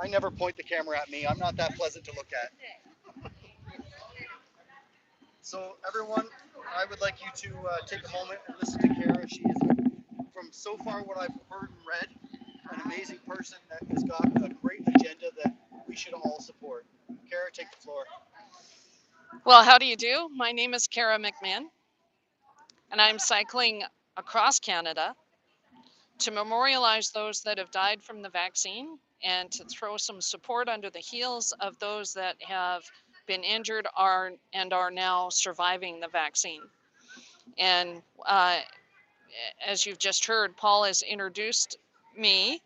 I never point the camera at me. I'm not that pleasant to look at. So everyone, I would like you to take a moment and listen to Cara. She is, from so far what I've heard and read, an amazing person that has got a great agenda that we should all support. Cara, take the floor. Well, how do you do? My name is Cara McMinn, and I'm cycling across Canada to memorialize those that have died from the vaccine and to throw some support under the heels of those that have been injured and are now surviving the vaccine. And as you've just heard, Paul has introduced me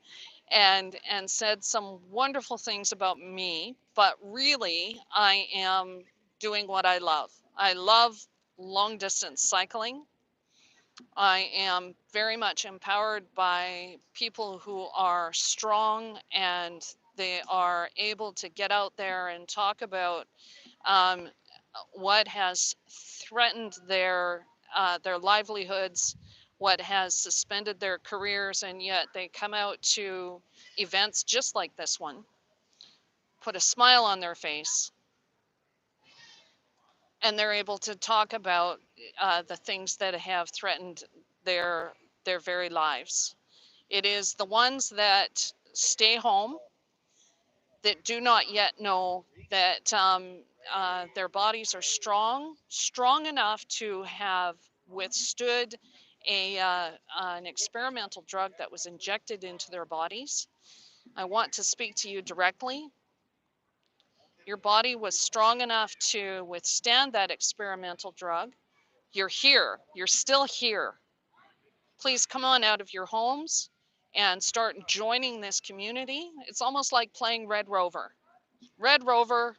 and said some wonderful things about me, but really I am doing what I love. I love long distance cycling. I am very much empowered by people who are strong and they are able to get out there and talk about um, what has threatened their livelihoods, what has suspended their careers, and yet they come out to events just like this one, put a smile on their face, and they're able to talk about the things that have threatened their their very lives. It is the ones that stay home that do not yet know that their bodies are strong enough to have withstood an experimental drug that was injected into their bodies. I want to speak to you directly. Your body was strong enough to withstand that experimental drug. You're here. You're still here. Please come on out of your homes and start joining this community. It's almost like playing Red Rover. Red Rover,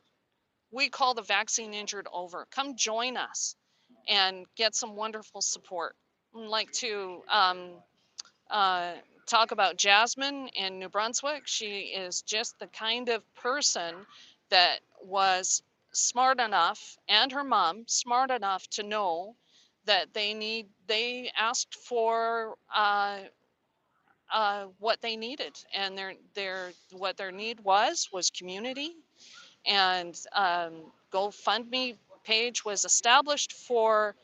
we call the vaccine injured over. Come join us and get some wonderful support. I'd like to uh, talk about Jasmine in New Brunswick. She is just the kind of person that was smart enough, and her mom smart enough to know that they asked for what they needed, and what their need was community, and GoFundMe page was established for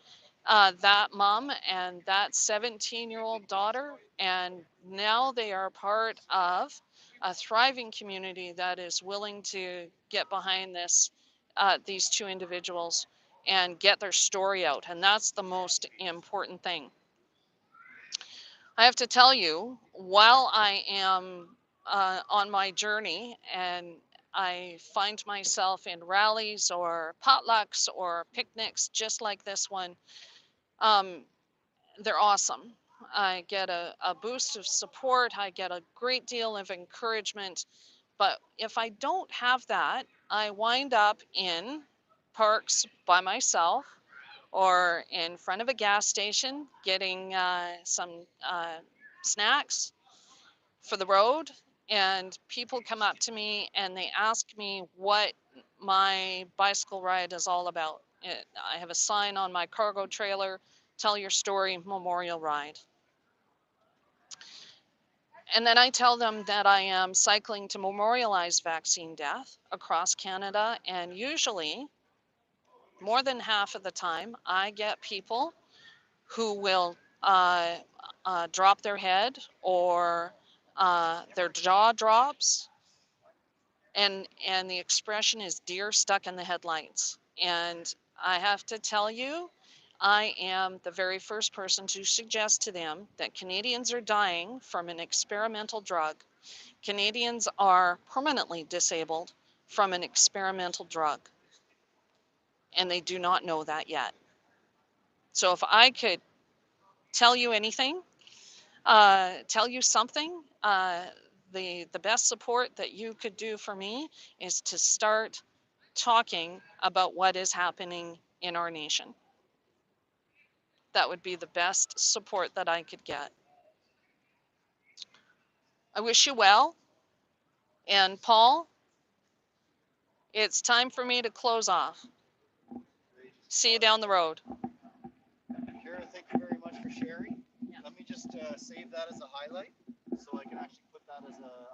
that mom and that 17-year-old daughter, and now they are part of a thriving community that is willing to get behind these two individuals and get their story out, and that's the most important thing. I have to tell you, while I am on my journey and I find myself in rallies or potlucks or picnics just like this one, um, they're awesome. I get a boost of support, I get a great deal of encouragement. But if I don't have that, I wind up in parks by myself or in front of a gas station getting some snacks for the road. And people come up to me and they ask me what my bicycle ride is all about. I have a sign on my cargo trailer, Tell Your Story Memorial Ride. And then I tell them that I am cycling to memorialize vaccine death across Canada. And usually, more than half of the time, I get people who will drop their head or their jaw drops, and the expression is deer stuck in the headlights. And I have to tell you, I am the very first person to suggest to them that Canadians are dying from an experimental drug. Canadians are permanently disabled from an experimental drug, and they do not know that yet. So if I could tell you anything, tell you something, the best support that you could do for me is to start talking about what is happening in our nation. That would be the best support that I could get. I wish you well. And Paul, it's time for me to close off. Great. See you Awesome. down the road. Cara, thank you very much for sharing. Let me just save that as a highlight so I can actually put that as a